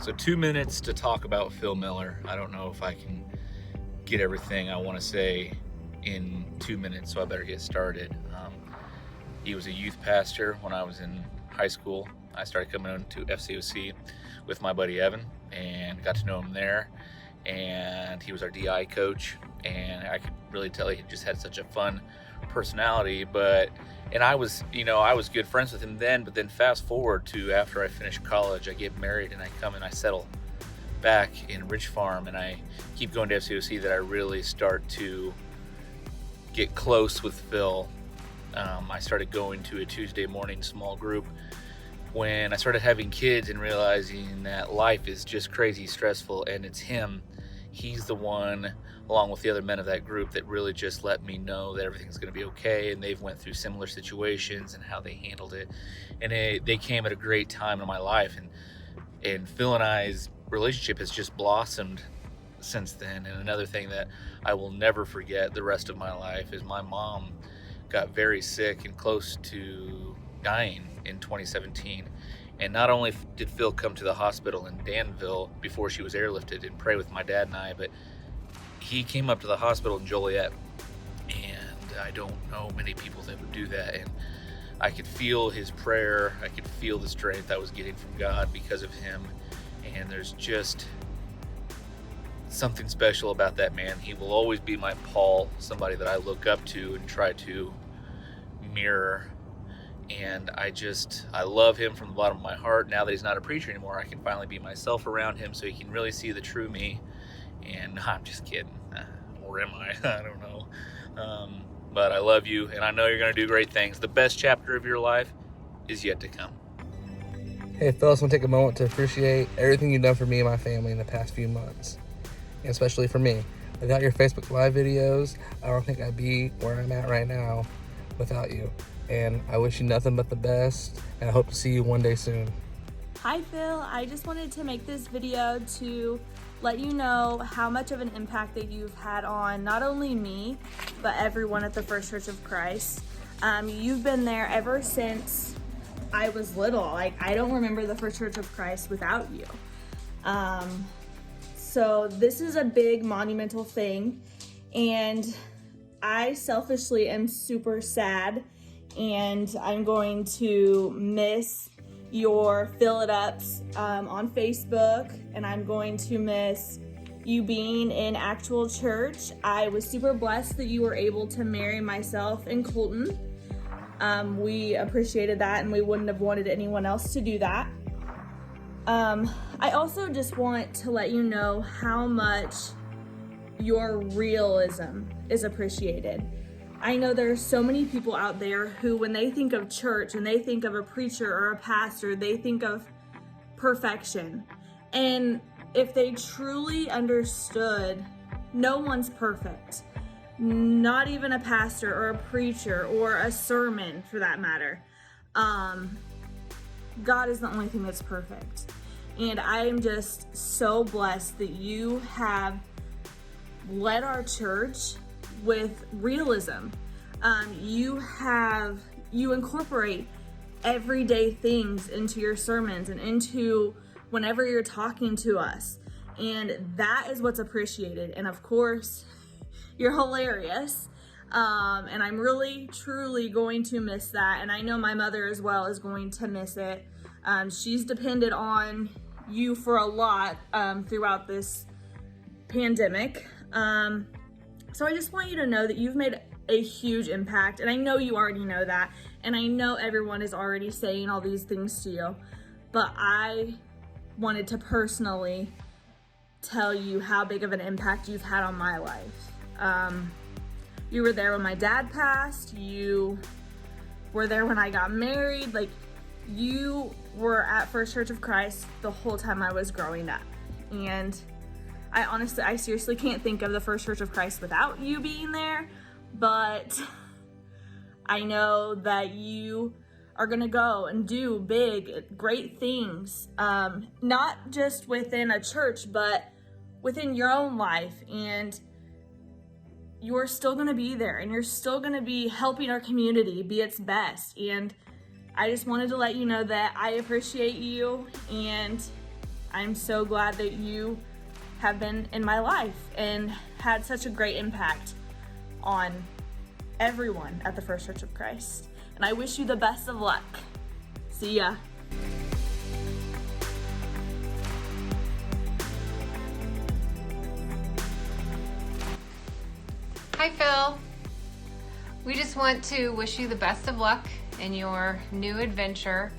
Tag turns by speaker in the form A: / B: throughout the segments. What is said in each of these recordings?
A: So 2 minutes to talk about Phil Miller. I don't know if I can get everything I want to say in 2 minutes, so I better get started. He was a youth pastor when I was in high school. I started coming into FCOC with my buddy Evan and got to know him there. And he was our DI coach, and I could really tell he just had such a fun personality. And I was good friends with him then, but then fast forward to after I finished college, I get married and I come and I settle back in Ridge Farm, and I keep going to FCOC that I really start to get close with Phil. I started going to a Tuesday morning small group when I started having kids and realizing that life is just crazy stressful, and it's him. He's the one, along with the other men of that group, that really just let me know that everything's going to be okay, and they've went through similar situations and how they handled it. And they came at a great time in my life, and Phil and I's relationship has just blossomed since then. And another thing that I will never forget the rest of my life is my mom got very sick and close to dying in 2017. And not only did Phil come to the hospital in Danville before she was airlifted and pray with my dad and I, but he came up to the hospital in Joliet. And I don't know many people that would do that. And I could feel his prayer. I could feel the strength I was getting from God because of him. And there's just something special about that man. He will always be my Paul, somebody that I look up to and try to mirror. And I love him from the bottom of my heart. Now that he's not a preacher anymore, I can finally be myself around him so he can really see the true me. And I'm just kidding. Or am I? I don't know. But I love you, and I know you're going to do great things. The best chapter of your life is yet to come.
B: Hey, Phil, I just want to take a moment to appreciate everything you've done for me and my family in the past few months, and especially for me. Without your Facebook Live videos, I don't think I'd be where I'm at right now without you. And I wish you nothing but the best, and I hope to see you one day soon.
C: Hi Phil, I just wanted to make this video to let you know how much of an impact that you've had on not only me, but everyone at the First Church of Christ. You've been there ever since I was little. I don't remember the First Church of Christ without you. So this is a big monumental thing, and I selfishly am super sad, and I'm going to miss your fill it ups on Facebook, and I'm going to miss you being in actual church. I was super blessed that you were able to marry myself and Colton. We appreciated that, and we wouldn't have wanted anyone else to do that. I also just want to let you know how much your realism is appreciated. I know there are so many people out there who, when they think of church and they think of a preacher or a pastor, they think of perfection. And if they truly understood, no one's perfect. Not even a pastor or a preacher or a sermon for that matter. God is the only thing that's perfect. And I am just so blessed that you have led our church with realism. You incorporate everyday things into your sermons and into whenever you're talking to us. And that is what's appreciated. And of course, you're hilarious. And I'm really, truly going to miss that. And I know my mother as well is going to miss it. She's depended on you for a lot throughout this pandemic. So I just want you to know that you've made a huge impact, and I know you already know that, and I know everyone is already saying all these things to you, but I wanted to personally tell you how big of an impact you've had on my life. You were there when my dad passed, you were there when I got married, you were at First Church of Christ the whole time I was growing up. And I seriously can't think of the First Church of Christ without you being there, but I know that you are gonna go and do big, great things, not just within a church, but within your own life. And you're still gonna be there, and you're still gonna be helping our community be its best. And I just wanted to let you know that I appreciate you, and I'm so glad that you have been in my life and had such a great impact on everyone at the First Church of Christ. And I wish you the best of luck. See ya.
D: Hi, Phil. We just want to wish you the best of luck in your new adventure.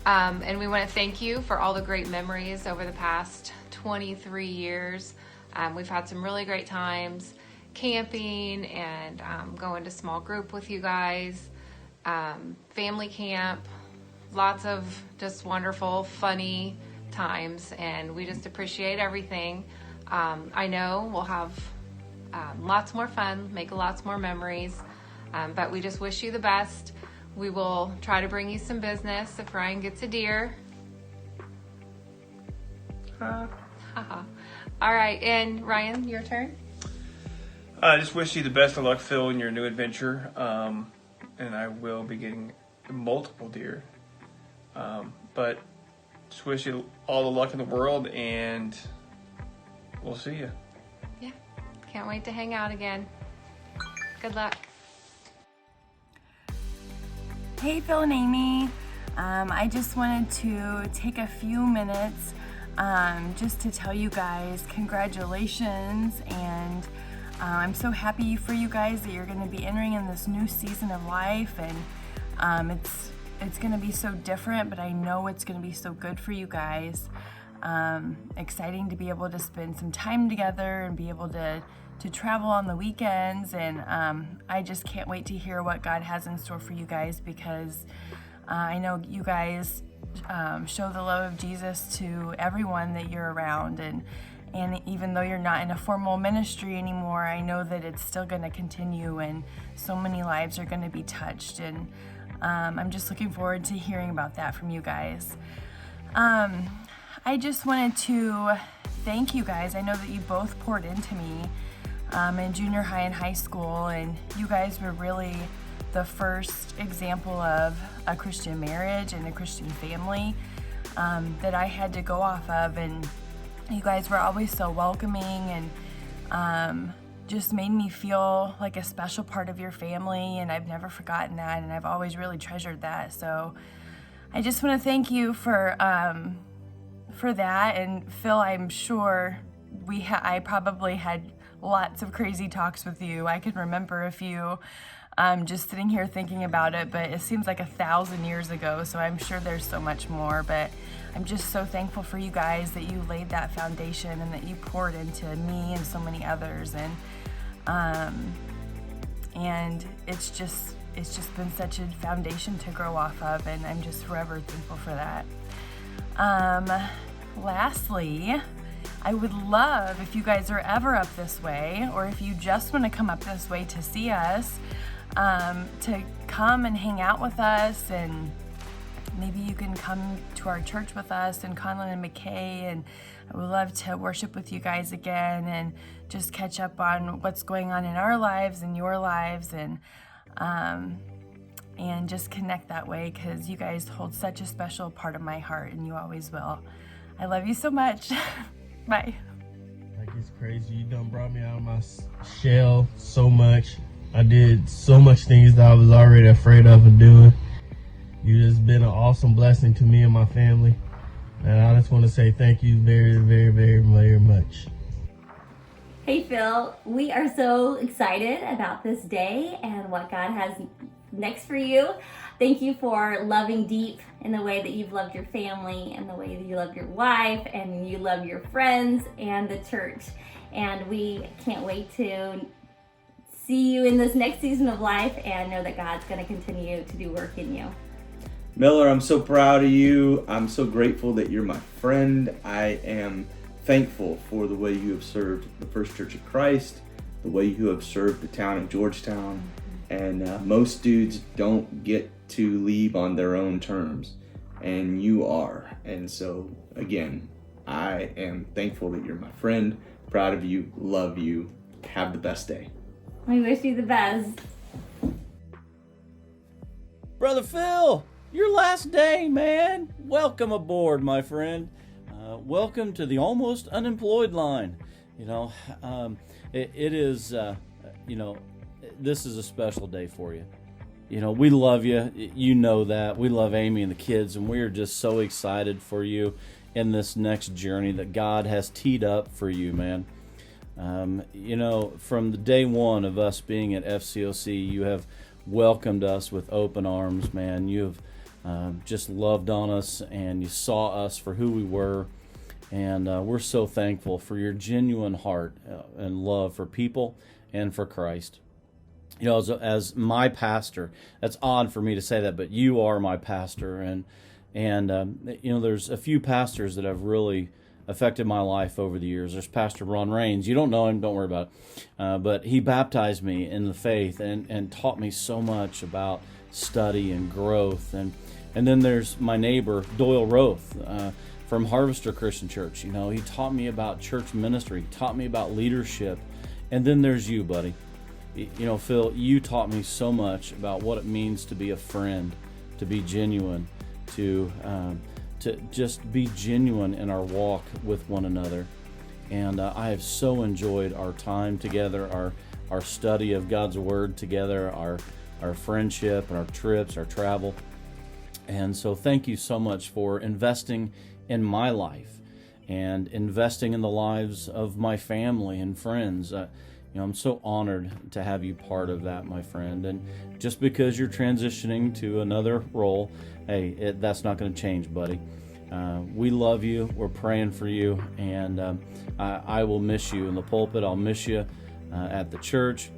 D: And we want to thank you for all the great memories over the past 23 years. We've had some really great times camping and going to small group with you guys, family camp, lots of just wonderful, funny times. And we just appreciate everything. I know we'll have lots more fun, make lots more memories, but we just wish you the best. We will try to bring you some business if Ryan gets a deer. All right, and Ryan, your turn.
E: I just wish you the best of luck, Phil, in your new adventure. And I will be getting multiple deer. But just wish you all the luck in the world, and we'll see you.
D: Yeah, can't wait to hang out again. Good luck.
F: Hey, Phil and Amy. I just wanted to take a few minutes just to tell you guys congratulations, and I'm so happy for you guys that you're going to be entering in this new season of life, and it's going to be so different, but I know it's going to be so good for you guys. Exciting to be able to spend some time together and be able to travel on the weekends, and I just can't wait to hear what God has in store for you guys, because I know you guys show the love of Jesus to everyone that you're around, and even though you're not in a formal ministry anymore, I know that it's still going to continue, and so many lives are going to be touched, and I'm just looking forward to hearing about that from you guys. I just wanted to thank you guys. I know that you both poured into me in junior high and high school, and you guys were really the first example of a Christian marriage and a Christian family that I had to go off of, and you guys were always so welcoming and just made me feel like a special part of your family, and I've never forgotten that, and I've always really treasured that. So I just want to thank you for that. And Phil, I'm sure I probably had lots of crazy talks with you. I can remember a few just sitting here thinking about it, but it seems like 1,000 years ago, so I'm sure there's so much more. But I'm just so thankful for you guys that you laid that foundation and that you poured into me and so many others, and it's just been such a foundation to grow off of, and I'm just forever thankful for that. Lastly, I would love if you guys are ever up this way, or if you just want to come up this way to see us, to come and hang out with us, and maybe you can come to our church with us in Conlin and McKay, and I would love to worship with you guys again and just catch up on what's going on in our lives and your lives, and just connect that way, because you guys hold such a special part of my heart, and you always will. I love you so much. Bye.
G: Like, it's crazy. You done brought me out of my shell so much. I did so much things that I was already afraid of doing. You just been an awesome blessing to me and my family. And I just want to say thank you very, very, very, very much.
H: Hey Phil, we are so excited about this day and what God has next for you. Thank you for loving deep in the way that you've loved your family, and the way that you love your wife, and you love your friends and the church. And we can't wait to see you in this next season of life, and know that God's going to continue to do work in you.
I: Miller, I'm so proud of you. I'm so grateful that you're my friend. I am thankful for the way you have served the First Church of Christ, the way you have served the town of Georgetown. And most dudes don't get to leave on their own terms, and you are. And so, again, I am thankful that you're my friend, proud of you, love you. Have the best day.
H: We wish you the best.
J: Brother Phil, your last day, man. Welcome aboard, my friend. welcome to the almost unemployed line. You know, it is, you know, this is a special day for you. You know, we love you. You know that. We love Amy and the kids, and we are just so excited for you in this next journey that God has teed up for you, man. You know, from the day one of us being at FCOC, you have welcomed us with open arms, man. You have just loved on us, and you saw us for who we were. And we're so thankful for your genuine heart and love for people and for Christ. You know, as my pastor, that's odd for me to say that, but you are my pastor. And you know, there's a few pastors that have really affected my life over the years. There's Pastor Ron Rains. You don't know him, don't worry about it. But he baptized me in the faith and taught me so much about study and growth. And then there's my neighbor, Doyle Roth, from Harvester Christian Church. You know, he taught me about church ministry, taught me about leadership. And then there's you, buddy. You know, Phil, you taught me so much about what it means to be a friend, to be genuine, to just be genuine in our walk with one another. And I have so enjoyed our time together, our study of God's Word together, our friendship and our trips, our travel. And so thank you so much for investing in my life and investing in the lives of my family and friends. You know, I'm so honored to have you part of that, my friend. And just because you're transitioning to another role, hey, that's not going to change, buddy. We love you. We're praying for you. And I will miss you in the pulpit. I'll miss you at the church.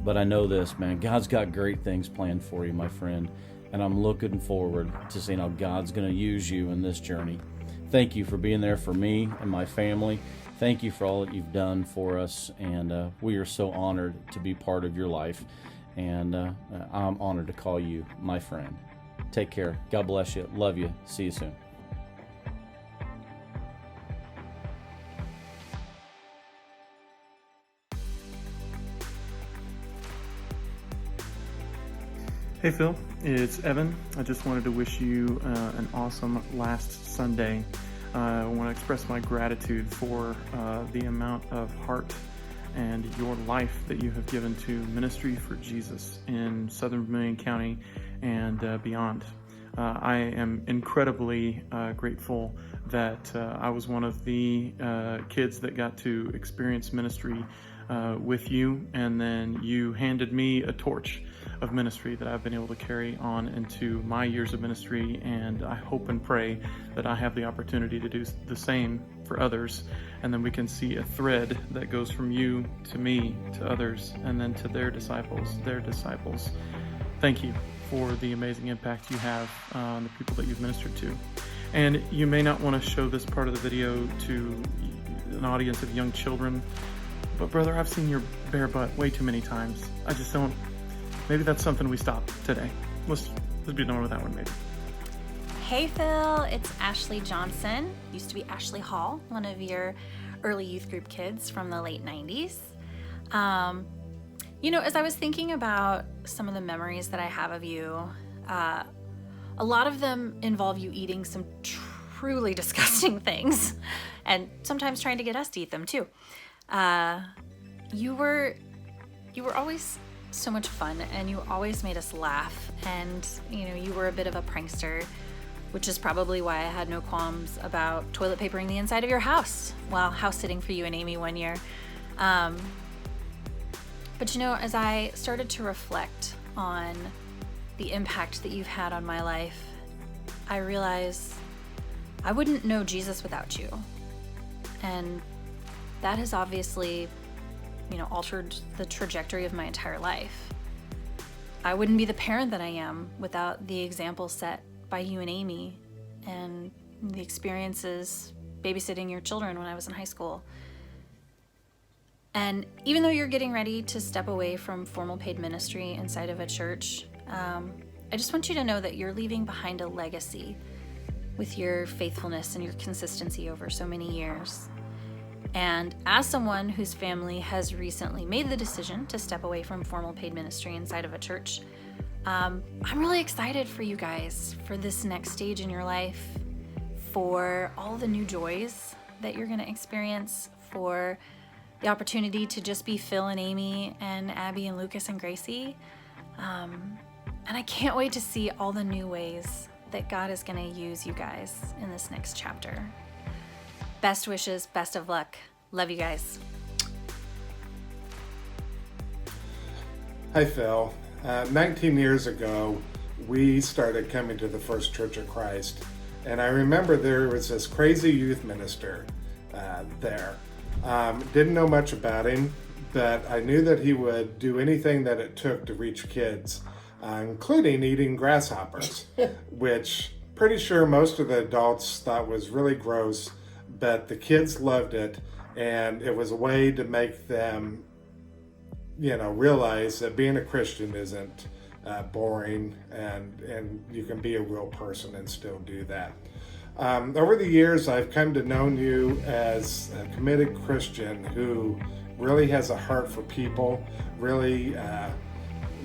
J: But I know this, man. God's got great things planned for you, my friend. And I'm looking forward to seeing how God's going to use you in this journey. Thank you for being there for me and my family. Thank you for all that you've done for us, and we are so honored to be part of your life, and I'm honored to call you my friend. Take care. God bless you. Love you. See you soon.
E: Hey Phil, it's Evan. I just wanted to wish you an awesome last Sunday. I want to express my gratitude for the amount of heart and your life that you have given to Ministry for Jesus in Southern Vermilion County and beyond. I am incredibly grateful that I was one of the kids that got to experience ministry with you, and then you handed me a torch of ministry that I've been able to carry on into my years of ministry, and I hope and pray that I have the opportunity to do the same for others, and then we can see a thread that goes from you to me to others and then to their disciples. Thank you for the amazing impact you have on the people that you've ministered to. And you may not want to show this part of the video to an audience of young children, but brother, I've seen your bare butt way too many times. I just don't. Maybe that's something we stop today. Let's be done with that one, maybe.
K: Hey Phil, it's Ashley Johnson. Used to be Ashley Hall, one of your early youth group kids from the late 90s. You know, as I was thinking about some of the memories that I have of you, a lot of them involve you eating some truly disgusting things, and sometimes trying to get us to eat them too. You were always so much fun, and you always made us laugh, and you know, you were a bit of a prankster, which is probably why I had no qualms about toilet papering the inside of your house while house sitting for you and Amy one year. But you know, as I started to reflect on the impact that you've had on my life, I realized I wouldn't know Jesus without you. And that has obviously, you know, altered the trajectory of my entire life. I wouldn't be the parent that I am without the example set by you and Amy and the experiences babysitting your children when I was in high school. And even though you're getting ready to step away from formal paid ministry inside of a church, I just want you to know that you're leaving behind a legacy with your faithfulness and your consistency over so many years. And as someone whose family has recently made the decision to step away from formal paid ministry inside of a church, I'm really excited for you guys, for this next stage in your life, for all the new joys that you're going to experience, for the opportunity to just be Phil and Amy and Abby and Lucas and Gracie. And I can't wait to see all the new ways that God is going to use you guys in this next chapter. Best wishes, best of luck. Love you guys.
L: Hi, Phil. 19 years ago, we started coming to the First Church of Christ, and I remember there was this crazy youth minister there. Didn't know much about him, but I knew that he would do anything that it took to reach kids, including eating grasshoppers, which pretty sure most of the adults thought was really gross, but the kids loved it, and it was a way to make them, realize that being a Christian isn't boring, and you can be a real person and still do that. Over the years, I've come to know you as a committed Christian who really has a heart for people, really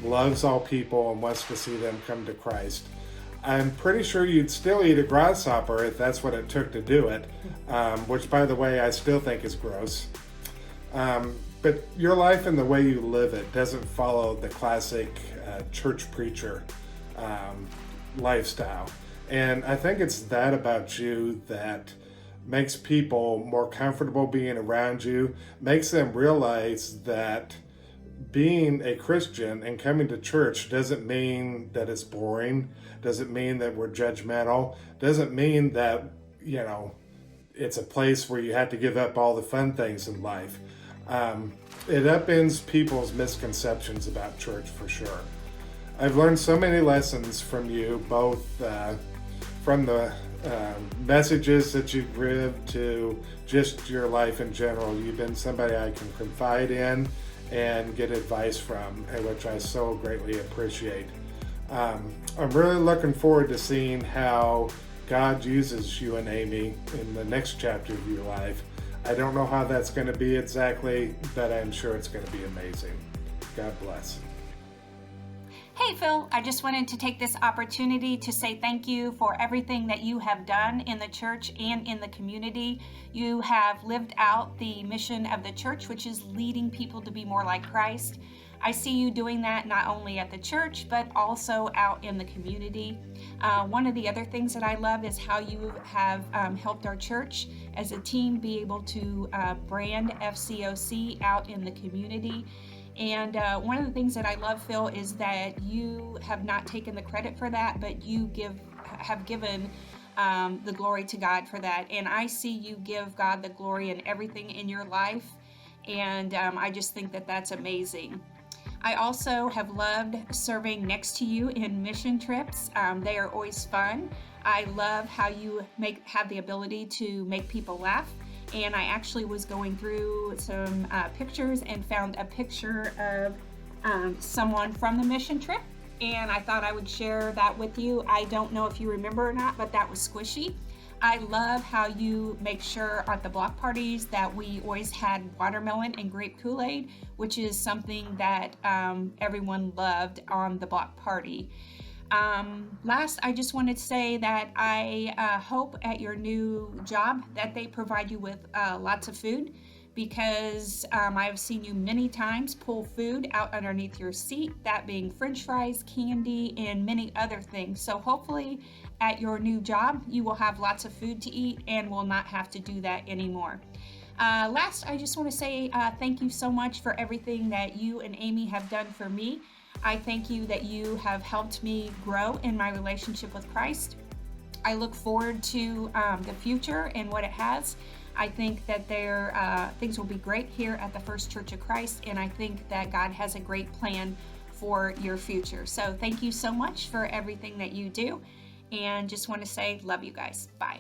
L: loves all people and wants to see them come to Christ. I'm pretty sure you'd still eat a grasshopper if that's what it took to do it, which, by the way, I still think is gross. But your life and the way you live it doesn't follow the classic church preacher lifestyle. And I think it's that about you that makes people more comfortable being around you, makes them realize that being a Christian and coming to church doesn't mean that it's boring, doesn't mean that we're judgmental, doesn't mean that, it's a place where you have to give up all the fun things in life. It upends people's misconceptions about church for sure. I've learned so many lessons from you, both from the messages that you give to just your life in general. You've been somebody I can confide in and get advice from, which I so greatly appreciate. I'm really looking forward to seeing how God uses you and Amy in the next chapter of your life. I don't know how that's going to be exactly, but I'm sure it's going to be amazing. God bless.
M: Hey Phil, I just wanted to take this opportunity to say thank you for everything that you have done in the church and in the community. You have lived out the mission of the church, which is leading people to be more like Christ. I see you doing that not only at the church, but also out in the community. One of the other things that I love is how you have helped our church as a team be able to brand FCOC out in the community. And one of the things that I love, Phil, is that you have not taken the credit for that, but you have given the glory to God for that. And I see you give God the glory in everything in your life. And I just think that that's amazing. I also have loved serving next to you in mission trips. They are always fun. I love how you have the ability to make people laugh. And I actually was going through some pictures and found a picture of someone from the mission trip, and I thought I would share that with you. I don't know if you remember or not, but that was Squishy. I love how you make sure at the block parties that we always had watermelon and grape Kool-Aid, which is something that everyone loved on the block party. Last, I just wanted to say that I hope at your new job that they provide you with lots of food, because I've seen you many times pull food out underneath your seat, that being French fries, candy, and many other things. So hopefully at your new job, you will have lots of food to eat and will not have to do that anymore. Last, I just want to say thank you so much for everything that you and Amy have done for me. I thank you that you have helped me grow in my relationship with Christ. I look forward to the future and what it has. I think that things will be great here at the First Church of Christ, and I think that God has a great plan for your future. So thank you so much for everything that you do, and just want to say love you guys. Bye.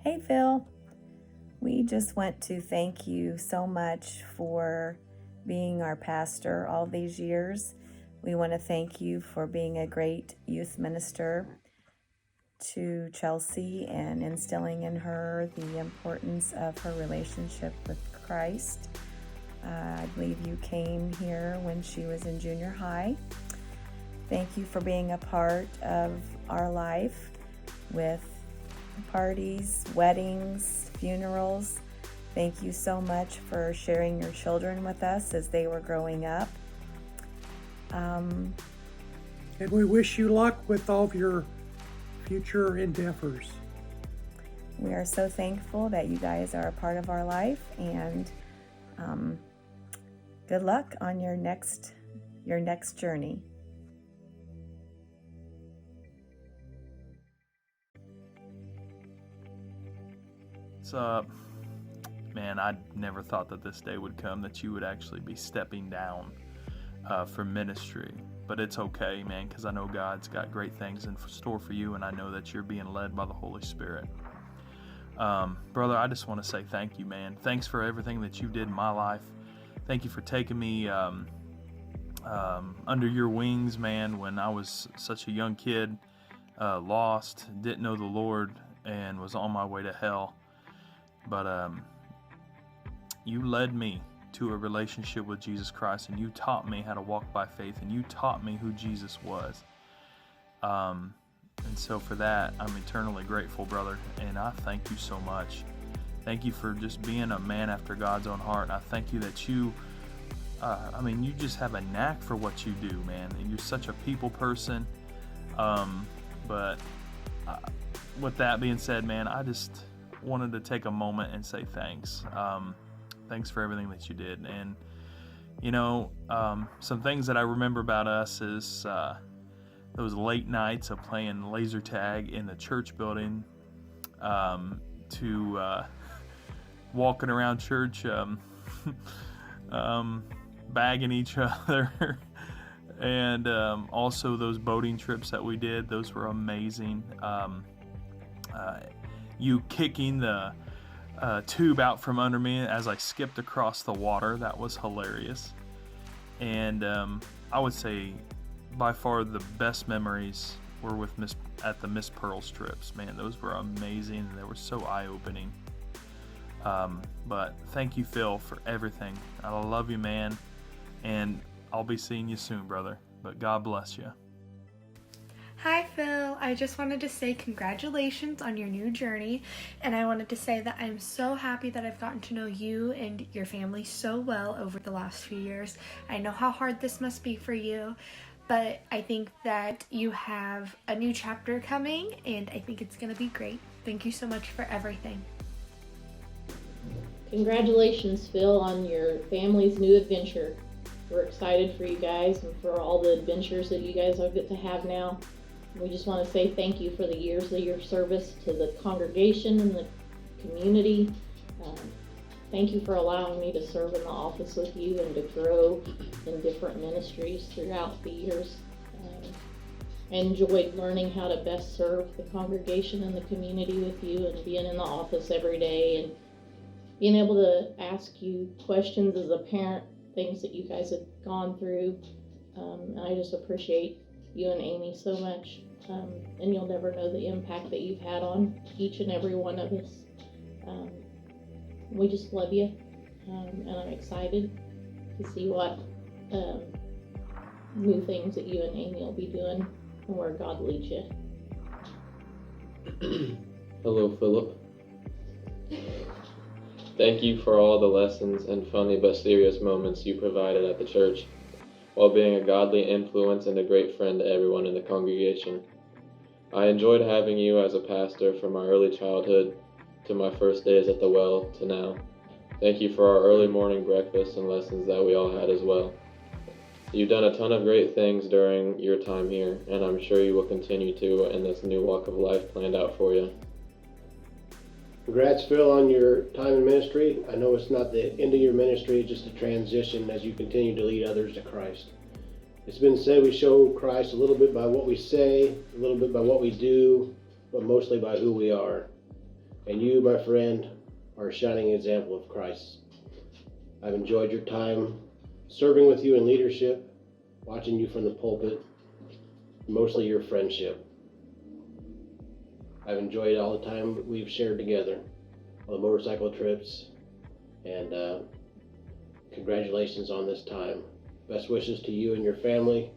N: Hey Phil, we just want to thank you so much for being our pastor all these years. We want to thank you for being a great youth minister to Chelsea and instilling in her the importance of her relationship with Christ. I believe you came here when she was in junior high. Thank you for being a part of our life. with parties, weddings, funerals. Thank you so much for sharing your children with us as they were growing up.
O: And we wish you luck with all of your future endeavors.
N: We are so thankful that you guys are a part of our life, and good luck on your next journey.
P: What's up? Man, I never thought that this day would come, that you would actually be stepping down for ministry. But it's okay, man, because I know God's got great things in store for you, and I know that you're being led by the Holy Spirit. Brother, I just want to say thank you, man. Thanks for everything that you did in my life. Thank you for taking me under your wings, man, when I was such a young kid, lost, didn't know the Lord, and was on my way to hell. But you led me to a relationship with Jesus Christ, and you taught me how to walk by faith, and you taught me who Jesus was. And so for that, I'm eternally grateful, brother, and I thank you so much. Thank you for just being a man after God's own heart. And I thank you that you just have a knack for what you do, man. And you're such a people person. But with that being said, man, I just wanted to take a moment and say thanks. Thanks for everything that you did. And, some things that I remember about us is those late nights of playing laser tag in the church building, to walking around church, bagging each other, and also those boating trips that we did. Those were amazing. You kicking the tube out from under me as I skipped across the water, that was hilarious. And I would say by far the best memories were with at the Miss Pearl's trips. Man, those were amazing. They were so eye-opening. But thank you, Phil, for everything. I love you, man, and I'll be seeing you soon, brother. But God bless you.
Q: Hi, Phil. I just wanted to say congratulations on your new journey, and I wanted to say that I'm so happy that I've gotten to know you and your family so well over the last few years. I know how hard this must be for you, but I think that you have a new chapter coming, and I think it's going to be great. Thank you so much for everything.
R: Congratulations, Phil, on your family's new adventure. We're excited for you guys and for all the adventures that you guys will get to have now. We just want to say thank you for the years of your service to the congregation and the community. Thank you for allowing me to serve in the office with you and to grow in different ministries throughout the years. I enjoyed learning how to best serve the congregation and the community with you, and being in the office every day and being able to ask you questions as a parent, things that you guys have gone through. And I just appreciate you and Amy so much. And you'll never know the impact that you've had on each and every one of us. We just love you, and I'm excited to see what new things that you and Amy will be doing and where God leads you.
S: Hello, Philip. Thank you for all the lessons and funny but serious moments you provided at the church, while being a godly influence and a great friend to everyone in the congregation. I enjoyed having you as a pastor from my early childhood to my first days at the well to now. Thank you for our early morning breakfast and lessons that we all had as well. You've done a ton of great things during your time here, and I'm sure you will continue to in this new walk of life planned out for you.
T: Congrats, Phil, on your time in ministry. I know it's not the end of your ministry, just a transition as you continue to lead others to Christ. It's been said we show Christ a little bit by what we say, a little bit by what we do, but mostly by who we are. And you, my friend, are a shining example of Christ. I've enjoyed your time serving with you in leadership, watching you from the pulpit, mostly your friendship. I've enjoyed all the time we've shared together, all the motorcycle trips, and congratulations on this time. Best wishes to you and your family.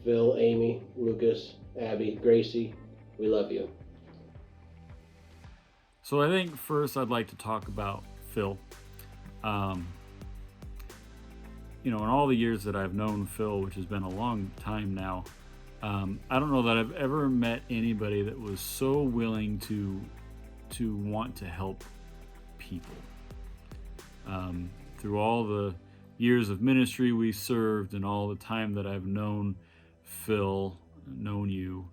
T: Phil, Amy, Lucas, Abby, Gracie, we love you.
U: So I think first I'd like to talk about Phil. You know, in all the years that I've known Phil, which has been a long time now, I don't know that I've ever met anybody that was so willing to want to help people. Through all the years of ministry we served and all the time that I've known Phil, known you,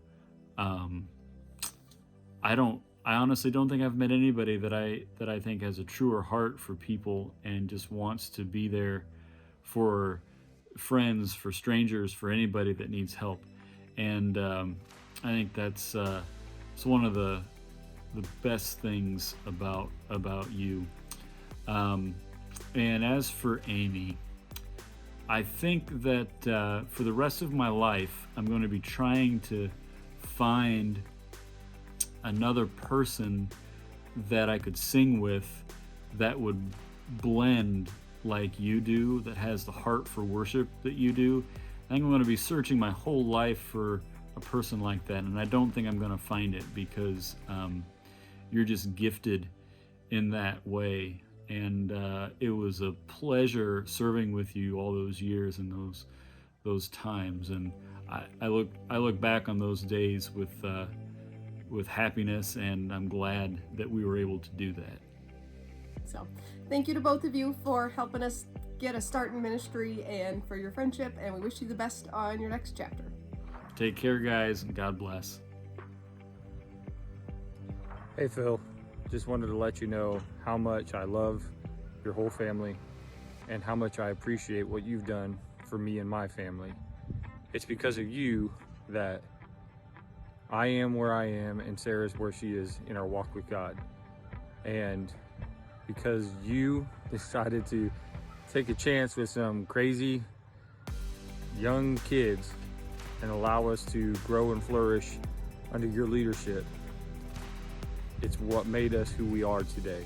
U: I honestly don't think I've met anybody that I think has a truer heart for people and just wants to be there for friends, for strangers, for anybody that needs help. And I think that's it's one of the best things about you. And as for Amy, I think that for the rest of my life, I'm going to be trying to find another person that I could sing with that would blend like you do, that has the heart for worship that you do. I think I'm going to be searching my whole life for a person like that, and I don't think I'm going to find it because you're just gifted in that way. And it was a pleasure serving with you all those years and those times. And I look back on those days with happiness, and I'm glad that we were able to do that.
V: So thank you to both of you for helping us get a start in ministry and for your friendship, and we wish you the best on your next chapter.
U: Take care, guys, and God bless.
W: Hey Phil, just wanted to let you know how much I love your whole family and how much I appreciate what you've done for me and my family. It's because of you that I am where I am and Sarah's where she is in our walk with God. And because you decided to take a chance with some crazy young kids and allow us to grow and flourish under your leadership, it's what made us who we are today.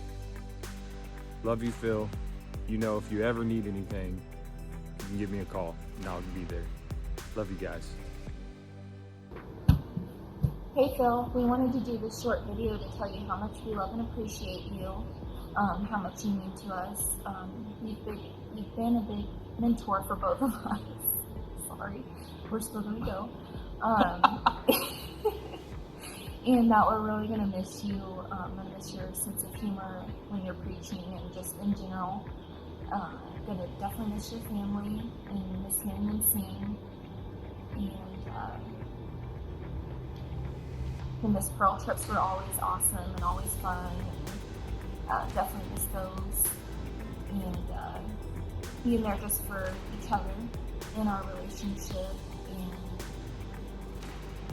W: Love you, Phil. You know, if you ever need anything, you can give me a call and I'll be there. Love you guys.
X: Hey Phil, we wanted to do this short video to tell you how much we love and appreciate you, how much you mean to us. You've been a big mentor for both of us. Sorry, we're still gonna go. And that we're really gonna miss you, and miss your sense of humor when you're preaching and just in general. Gonna definitely miss your family and miss hearing them sing. And the Miss Pearl trips were always awesome and always fun, and definitely miss those. And being there just for each other in our relationship and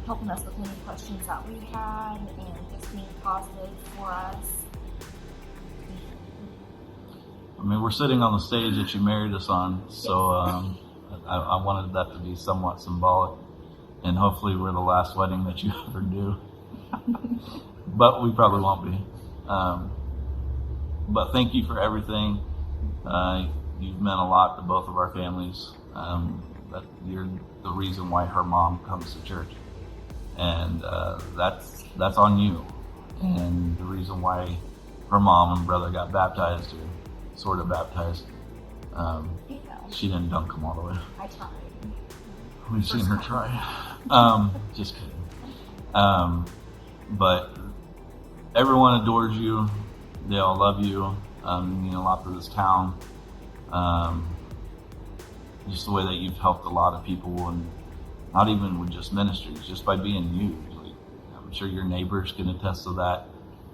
X: helping us with any questions that we had and just being positive for us.
Y: I mean, we're sitting on the stage that you married us on, so I wanted that to be somewhat symbolic, and hopefully we're the last wedding that you ever do. But we probably won't be. But thank you for everything. You've meant a lot to both of our families. That you're the reason why her mom comes to church, and that's on you. And the reason why her mom and brother got baptized, or sort of baptized. She didn't dunk them all the way.
X: I tried.
Y: We've seen her try. Just kidding. But everyone adores you. They all love you. You mean a lot to this town. Just the way that you've helped a lot of people, and not even with just ministries, just by being you. Like, I'm sure your neighbors can attest to that.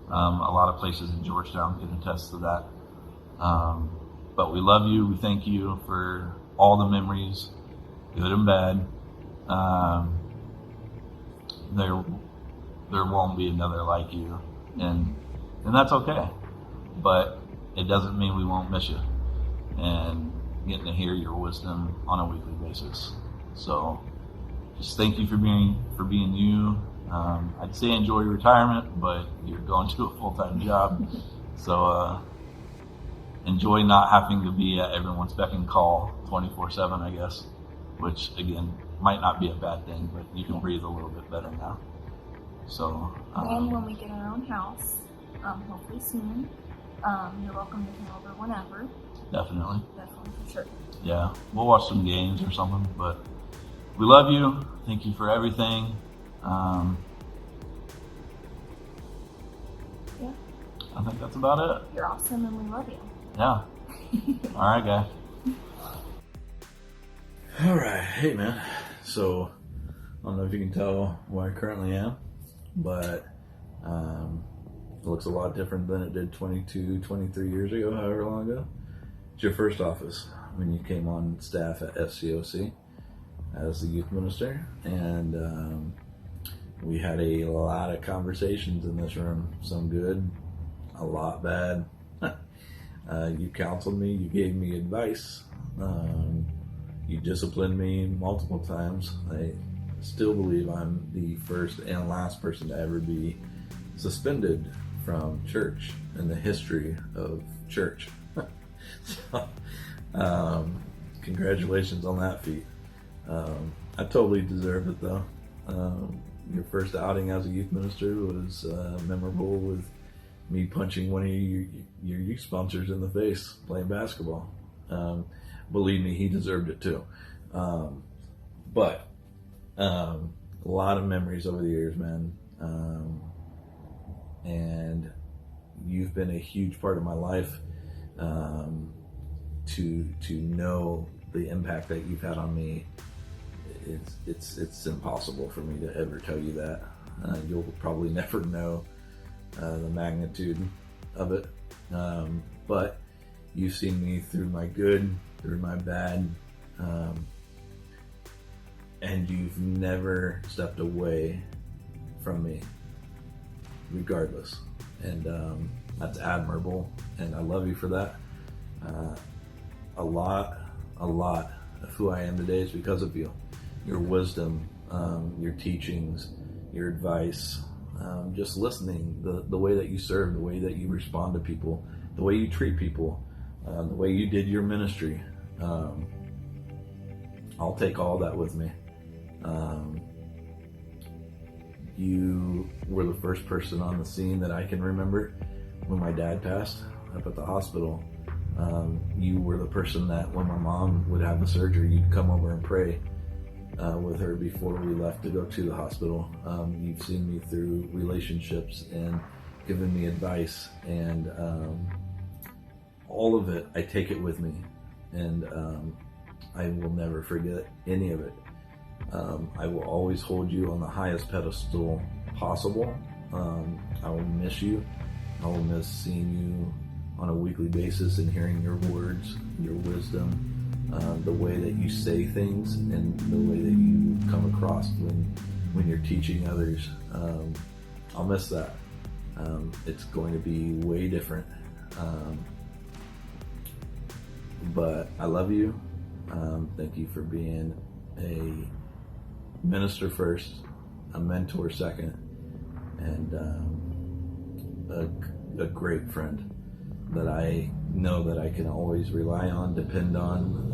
Y: A lot of places in Georgetown can attest to that. But we love you. We thank you for all the memories, good and bad. There won't be another like you, and that's okay. But it doesn't mean we won't miss you, and getting to hear your wisdom on a weekly basis. So just thank you for being you. I'd say enjoy your retirement, but you're going to a full-time job, so enjoy not having to be at everyone's beck and call 24/7, I guess, which again might not be a bad thing, but you can breathe a little bit better now. So
X: and when we get our own house, hopefully soon. You're welcome to come over whenever.
Y: Definitely.
X: Definitely, for sure.
Y: Yeah, we'll watch some games or something, but we love you. Thank you for everything.
X: Yeah.
Y: I think that's about it.
X: You're awesome and we love you.
Y: Yeah. All right, guys. All right. Hey, man. So, I don't know if you can tell where I currently am, but it looks a lot different than it did 22, 23 years ago, however long ago. It's your first office when you came on staff at FCOC as the youth minister, and we had a lot of conversations in this room, some good, a lot bad. You counseled me, you gave me advice, you disciplined me multiple times. I still believe I'm the first and last person to ever be suspended from church in the history of church. So, congratulations on that feat. I totally deserve it though. Your first outing as a youth minister was memorable, with me punching one of your youth sponsors in the face playing basketball. Believe me, he deserved it too. But a lot of memories over the years, man. And you've been a huge part of my life. To know the impact that you've had on me, it's impossible for me to ever tell you that. You'll probably never know the magnitude of it. But you've seen me through my good, through my bad, and you've never stepped away from me, regardless. And that's admirable, and I love you for that. A lot of who I am today is because of you. Your wisdom, your teachings, your advice, just listening, the way that you serve, the way that you respond to people, the way you treat people, the way you did your ministry. I'll take all that with me. You were the first person on the scene that I can remember when my dad passed up at the hospital. You were the person that when my mom would have the surgery, you'd come over and pray with her before we left to go to the hospital. You've seen me through relationships and given me advice, and all of it, I take it with me, and I will never forget any of it. I will always hold you on the highest pedestal possible. I will miss you. I will miss seeing you on a weekly basis and hearing your words, your wisdom, the way that you say things, and the way that you come across when you're teaching others. I'll miss that. It's going to be way different. But I love you. Thank you for being a minister first, a mentor second, and a great friend that I know that I can always rely on, depend on.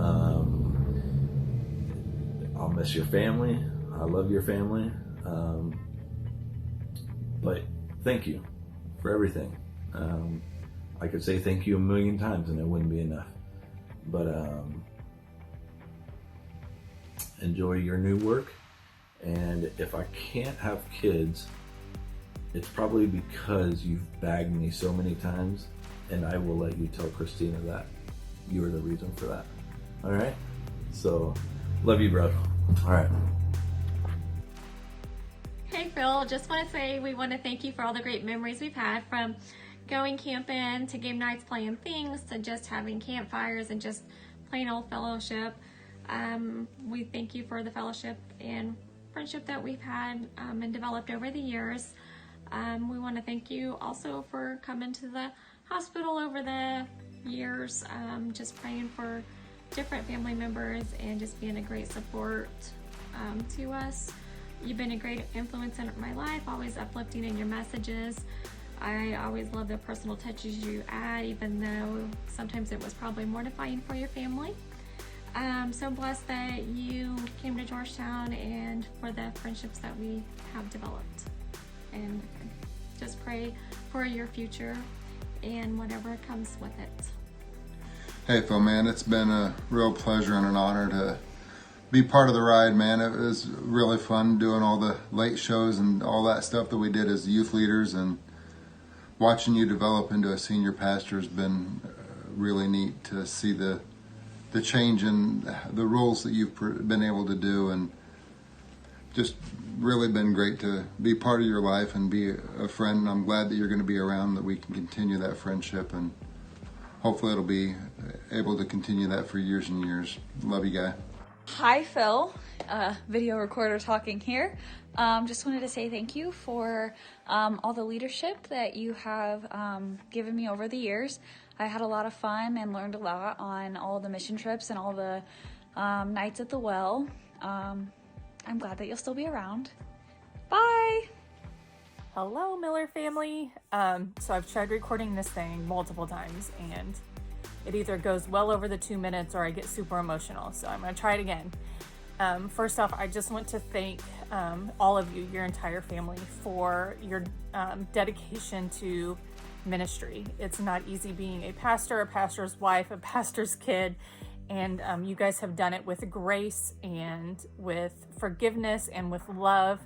Y: I'll miss your family. I love your family. But thank you for everything. I could say thank you a million times and it wouldn't be enough. But enjoy your new work. And if I can't have kids, it's probably because you've bagged me so many times, and I will let you tell Christina that you were the reason for that. All right? So, love you, bro. All right.
A: Hey, Phil. Just want to say we want to thank you for all the great memories we've had, from going camping to game nights playing things to just having campfires and just plain old fellowship. We thank you for the fellowship and friendship that we've had and developed over the years. We want to thank you also for coming to the hospital over the years, just praying for different family members and just being a great support to us. You've been a great influence in my life, always uplifting in your messages. I always love the personal touches you add, even though sometimes it was probably mortifying for your family. So blessed that you came to Georgetown and for the friendships that we have developed. And just pray for your future and whatever comes with it.
B: Hey Phil, man, it's been a real pleasure and an honor to be part of the ride, man. It was really fun doing all the late shows and all that stuff that we did as youth leaders, and watching you develop into a senior pastor has been really neat to see the change in the roles that you've been able to do, and just really been great to be part of your life and be a friend. I'm glad that you're going to be around, that we can continue that friendship, and hopefully it'll be able to continue that for years and years. Love you, guy.
C: Hi, Phil. Video recorder talking here. Just wanted to say thank you for all the leadership that you have given me over the years. I had a lot of fun and learned a lot on all the mission trips and all the nights at the well. I'm glad that you'll still be around. Bye!
D: Hello, Miller family. So I've tried recording this thing multiple times, and it either goes well over the 2 minutes or I get super emotional. So I'm gonna try it again. First off, I just want to thank all of you, your entire family, for your dedication to ministry. It's not easy being a pastor, a pastor's wife, a pastor's kid, and you guys have done it with grace and with forgiveness and with love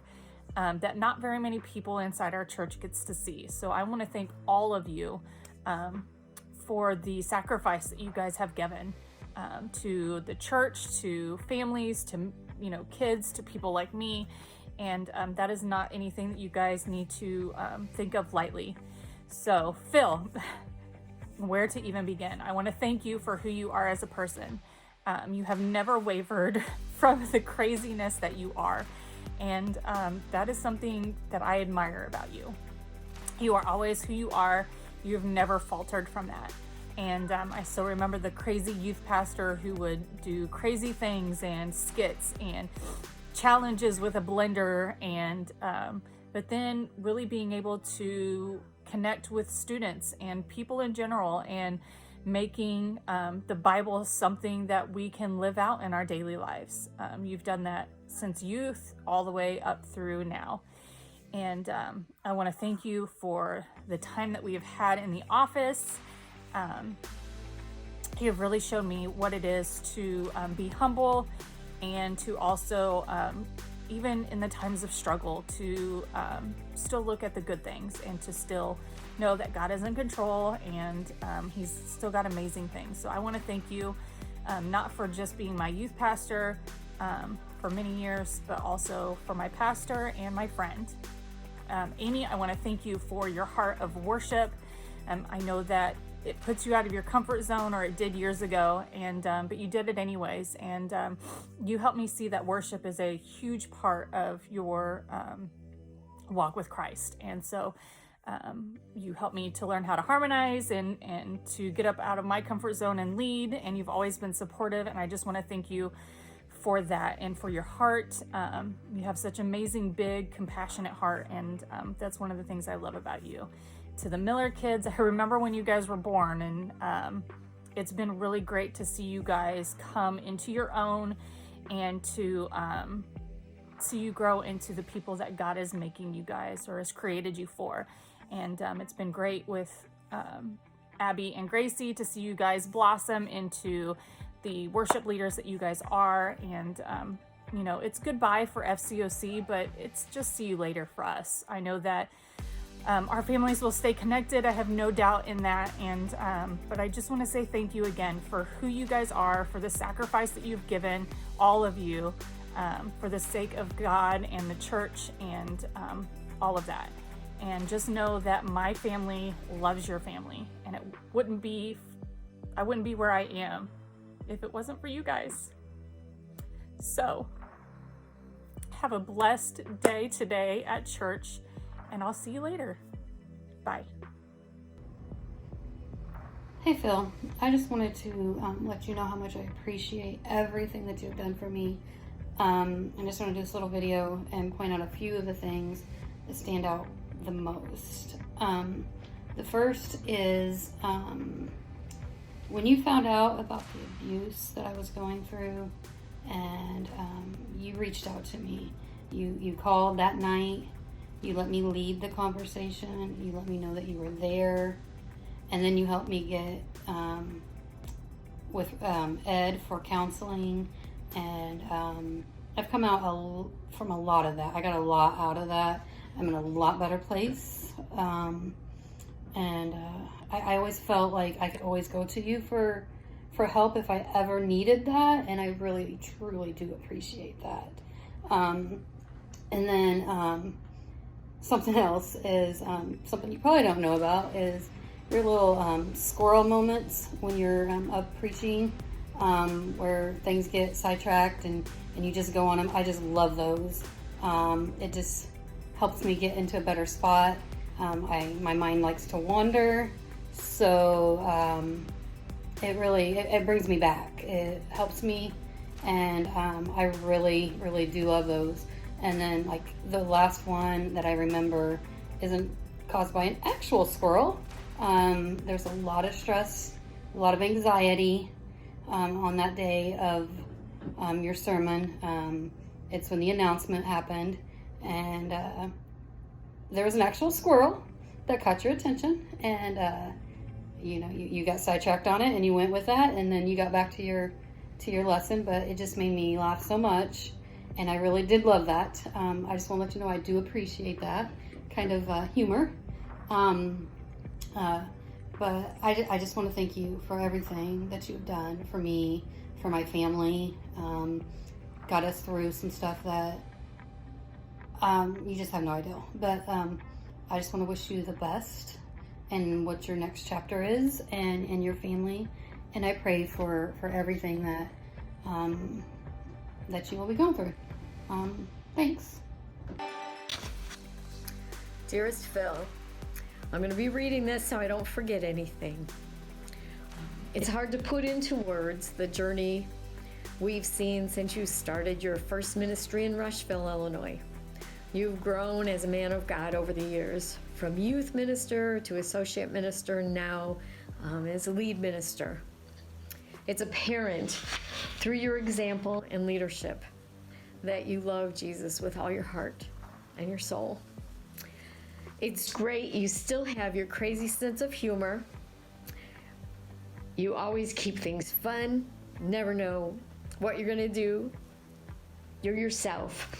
D: that not very many people inside our church gets to see. So I want to thank all of you for the sacrifice that you guys have given to the church, to families, to kids, to people like me, and that is not anything that you guys need to think of lightly. So Phil, where to even begin? I want to thank you for who you are as a person. You have never wavered from the craziness that you are, and that is something that I admire about you. You are always who you are. You've never faltered from that. And I still remember the crazy youth pastor who would do crazy things and skits and challenges with a blender, and but then really being able to connect with students and people in general, and making the Bible something that we can live out in our daily lives. You've done that since youth all the way up through now. And I want to thank you for the time that we have had in the office. You have really shown me what it is to be humble, and to also, even in the times of struggle, to still look at the good things, and to still know that God is in control, and He's still got amazing things. So I want to thank you, not for just being my youth pastor for many years, but also for my pastor and my friend. Amy, I want to thank you for your heart of worship. I know that it puts you out of your comfort zone, or it did years ago, and but you did it anyways, and you helped me see that worship is a huge part of your walk with Christ. And so you helped me to learn how to harmonize and to get up out of my comfort zone and lead, and you've always been supportive, and I just want to thank you for that and for your heart. You have such amazing, big, compassionate heart, and that's one of the things I love about you. To the Miller kids, I remember when you guys were born, and it's been really great to see you guys come into your own, and to see you grow into the people that God is making you guys, or has created you for. And it's been great with Abby and Gracie to see you guys blossom into the worship leaders that you guys are. And it's goodbye for FCOC, but it's just see you later for us. I know that our families will stay connected. I have no doubt in that. And but I just want to say thank you again for who you guys are, for the sacrifice that you've given, all of you, for the sake of God and the church, and all of that. And just know that my family loves your family, and I wouldn't be where I am if it wasn't for you guys. So have a blessed day today at church, and I'll see you later. Bye.
F: Hey Phil, I just wanted to let you know how much I appreciate everything that you've done for me. I just want to do this little video and point out a few of the things that stand out the most. The first is when you found out about the abuse that I was going through, and you reached out to me. You called that night. You let me lead the conversation. You let me know that you were there. And then you helped me get with Ed for counseling. And I've come out from a lot of that. I got a lot out of that. I'm in a lot better place. I always felt like I could always go to you for help if I ever needed that. And I really, truly do appreciate that. And then something else is something you probably don't know about is your little squirrel moments when you're up preaching, where things get sidetracked and you just go on them. I just love those. It just helps me get into a better spot. My mind likes to wander, so it brings me back. It helps me, and I really, really do love those. And then like the last one that I remember isn't caused by an actual squirrel. There's a lot of stress, a lot of anxiety on that day of your sermon. It's when the announcement happened, and there was an actual squirrel that caught your attention, and you got sidetracked on it and you went with that, and then you got back to your lesson. But it just made me laugh so much, and I really did love that. I just want to let you know I do appreciate that kind of humor. But I just want to thank you for everything that you've done for me, for my family. Got us through some stuff that you just have no idea. But I just want to wish you the best and what your next chapter is, and your family. And I pray for everything that that you will be going through. Thanks.
E: Dearest Phil, I'm going to be reading this so I don't forget anything. It's hard to put into words the journey we've seen since you started your first ministry in Rushville, Illinois. You've grown as a man of God over the years, from youth minister to associate minister, now as a lead minister. It's apparent through your example and leadership that you love Jesus with all your heart and your soul. It's great you still have your crazy sense of humor. You always keep things fun, never know what you're gonna do. You're yourself,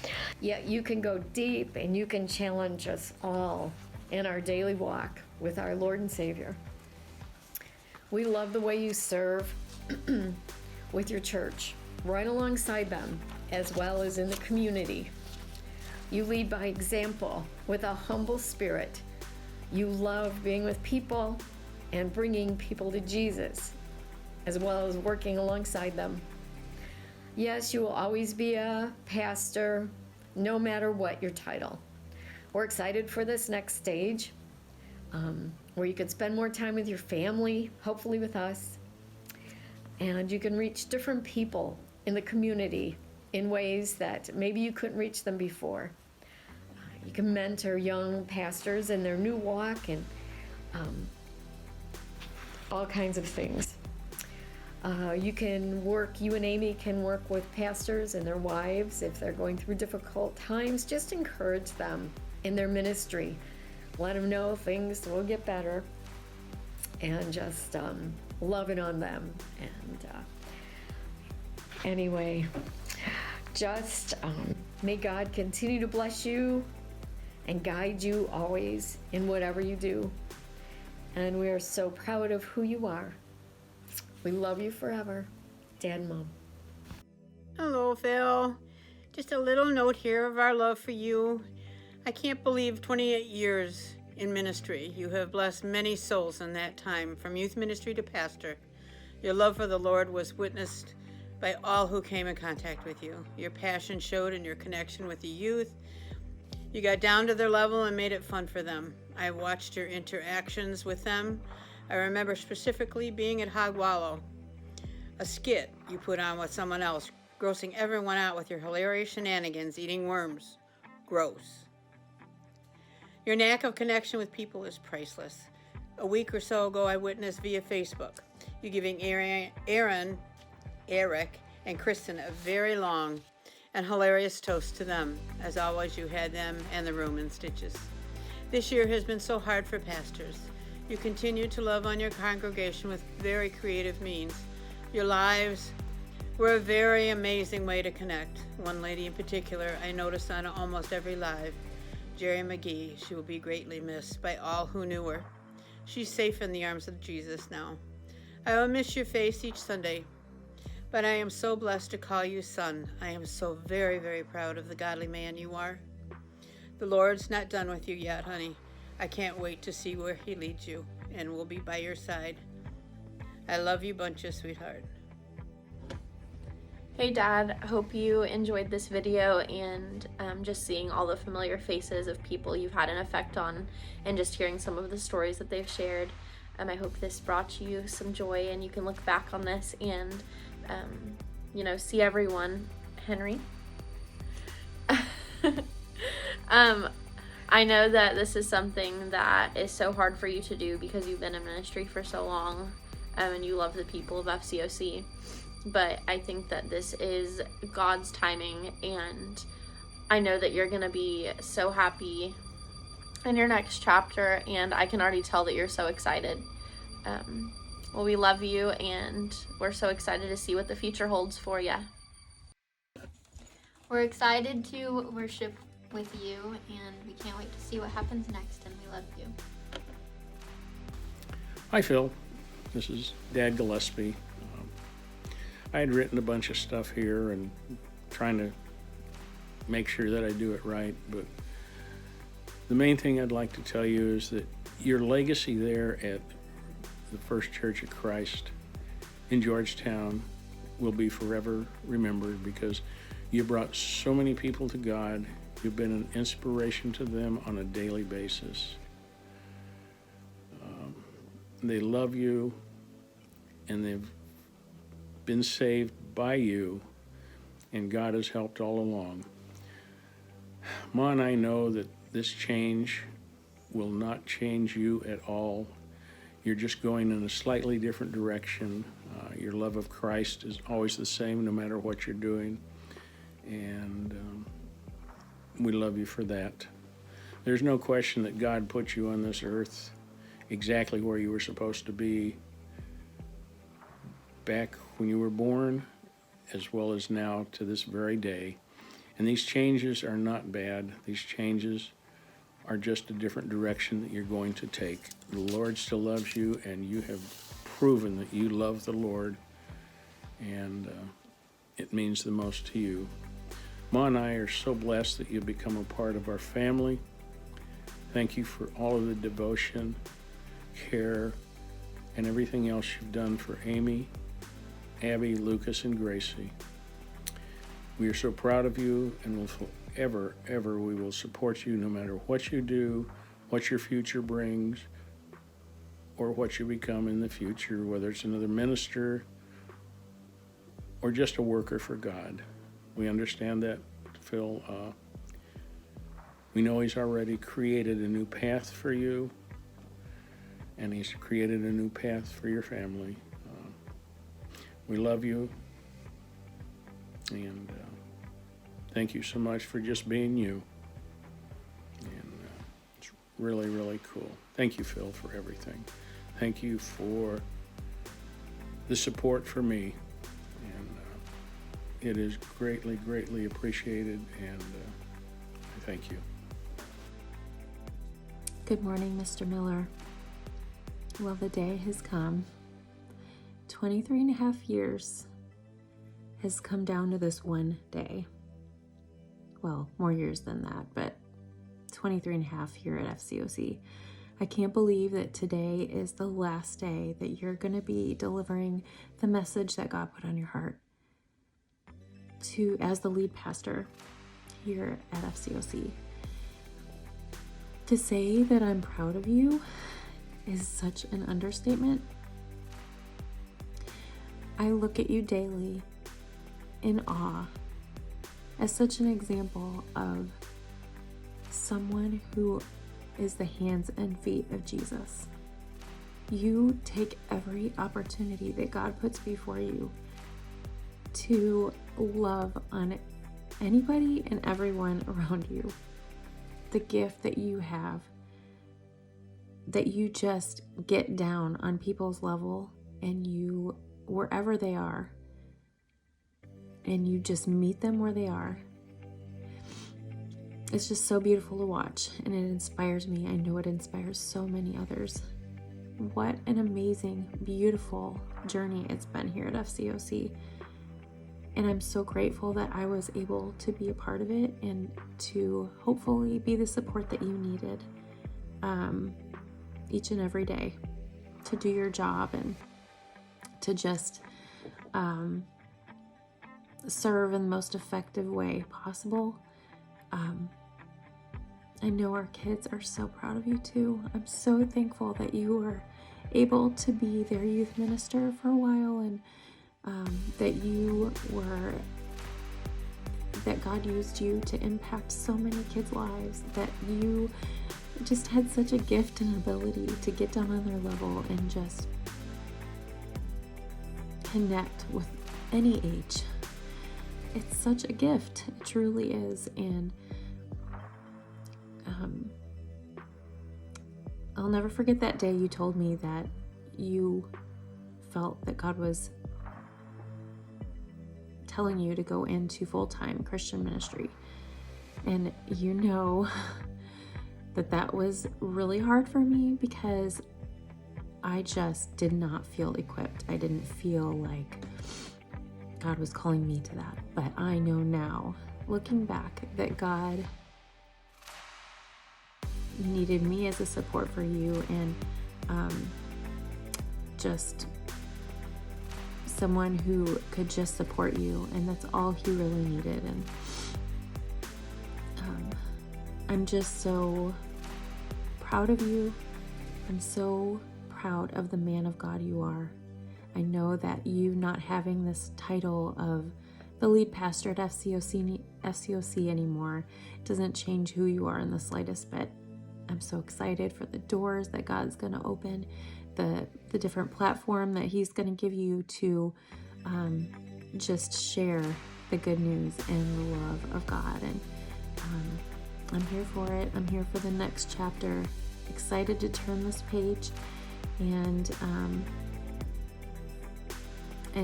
E: yet you can go deep and you can challenge us all in our daily walk with our Lord and Savior. We love the way you serve with your church, right alongside them, as well as in the community. You lead by example with a humble spirit. You love being with people and bringing people to Jesus, as well as working alongside them. Yes, you will always be a pastor, no matter what your title. We're excited for this next stage, where you can spend more time with your family, hopefully with us, and you can reach different people in the community in ways that maybe you couldn't reach them before. You can mentor young pastors in their new walk and all kinds of things. You and Amy can work with pastors and their wives if they're going through difficult times. Just encourage them in their ministry. Let them know things will get better, and just love it on them. And anyway, just may God continue to bless you and guide you always in whatever you do. And we are so proud of who you are. We love you forever. Dad and Mom.
G: Hello, Phil. Just a little note here of our love for you. I can't believe 28 years in ministry. You have blessed many souls in that time, from youth ministry to pastor. Your love for the Lord was witnessed by all who came in contact with you. Your passion showed in your connection with the youth. You got down to their level and made it fun for them. I watched your interactions with them. I remember specifically being at Hog Wallow, a skit you put on with someone else, grossing everyone out with your hilarious shenanigans, eating worms. Gross. Your knack of connection with people is priceless. A week or so ago, I witnessed via Facebook you giving Eric, and Kristen a very long and hilarious toast to them. As always, you had them and the room in stitches. This year has been so hard for pastors. You continue to love on your congregation with very creative means. Your lives were a very amazing way to connect. One lady in particular I noticed on almost every live, Jerry McGee. She will be greatly missed by all who knew her. She's safe in the arms of Jesus now. I will miss your face each Sunday, but I am so blessed to call you son. I am so very, very proud of the godly man you are. The Lord's not done with you yet, honey. I can't wait to see where he leads you, and we'll be by your side. I love you bunches, sweetheart.
H: Hey Dad, hope you enjoyed this video and just seeing all the familiar faces of people you've had an effect on and just hearing some of the stories that they've shared. I hope this brought you some joy and you can look back on this and, see everyone. Henry? I know that this is something that is so hard for you to do because you've been in ministry for so long and you love the people of FCOC. But I think that this is God's timing, and I know that you're going to be so happy in your next chapter, and I can already tell that you're so excited. Well, we love you, and we're so excited to see what the future holds for you.
I: We're excited to worship with you, and we can't wait to see what happens next, and we love you.
J: Hi, Phil. This is Dad Gillespie. I had written a bunch of stuff here and trying to make sure that I do it right, but the main thing I'd like to tell you is that your legacy there at the First Church of Christ in Georgetown will be forever remembered because you brought so many people to God. You've been an inspiration to them on a daily basis. They love you, and they've been saved by you, and God has helped all along. Ma and I know that this change will not change you at all. You're just going in a slightly different direction. Your love of Christ is always the same no matter what you're doing, and we love you for that. There's no question that God put you on this earth exactly where you were supposed to be back when you were born, as well as now to this very day. And these changes are not bad. These changes are just a different direction that you're going to take. The Lord still loves you, and you have proven that you love the Lord, and it means the most to you. Ma and I are so blessed that you've become a part of our family. Thank you for all of the devotion, care, and everything else you've done for Amy, Abby, Lucas, and Gracie. We are so proud of you, and will forever, ever, we will support you no matter what you do, what your future brings, or what you become in the future, whether it's another minister or just a worker for God. We understand that, Phil. We know He's already created a new path for you, and He's created a new path for your family. We love you, and thank you so much for just being you. And it's really, really cool. Thank you, Phil, for everything. Thank you for the support for me, and it is greatly, greatly appreciated, and I thank you.
K: Good morning, Mr. Miller. Well, the day has come. 23 and a half years has come down to this one day. Well, more years than that, but 23 and a half here at FCOC. I can't believe that today is the last day that you're going to be delivering the message that God put on your heart as the lead pastor here at FCOC. To say that I'm proud of you is such an understatement. I look at you daily in awe as such an example of someone who is the hands and feet of Jesus. You take every opportunity that God puts before you to love on anybody and everyone around you. The gift that you have, that you just get down on people's level and you, wherever they are, and you just meet them where they are. It's just so beautiful to watch, and it inspires me. I know it inspires so many others. What an amazing, beautiful journey it's been here at FCOC. And I'm so grateful that I was able to be a part of it and to hopefully be the support that you needed each and every day to do your job and to just serve in the most effective way possible. I know our kids are so proud of you too. I'm so thankful that you were able to be their youth minister for a while, and that God used you to impact so many kids' lives, that you just had such a gift and ability to get down on their level and just connect with any age. It's such a gift. It truly is. And I'll never forget that day you told me that you felt that God was telling you to go into full-time Christian ministry. And you know that was really hard for me because I just did not feel equipped. I didn't feel like God was calling me to that. But I know now, looking back, that God needed me as a support for you, and just someone who could just support you, and that's all he really needed. And I'm just so proud of you. I'm so proud of the man of God you are. I know that you not having this title of the lead pastor at FCOC anymore doesn't change who you are in the slightest bit. I'm so excited for the doors that God's going to open, the different platform that he's going to give you to just share the good news and the love of God. And I'm here for it. I'm here for the next chapter. Excited to turn this page and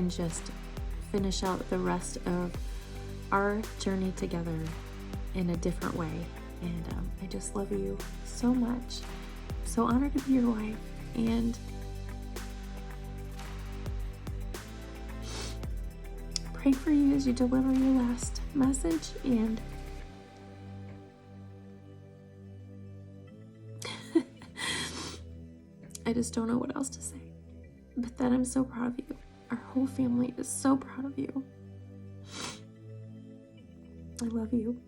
K: just finish out the rest of our journey together in a different way. And I just love you so much. I'm so honored to be your wife, and pray for you as you deliver your last message. And I just don't know what else to say, but that I'm so proud of you. Our whole family is so proud of you. I love you.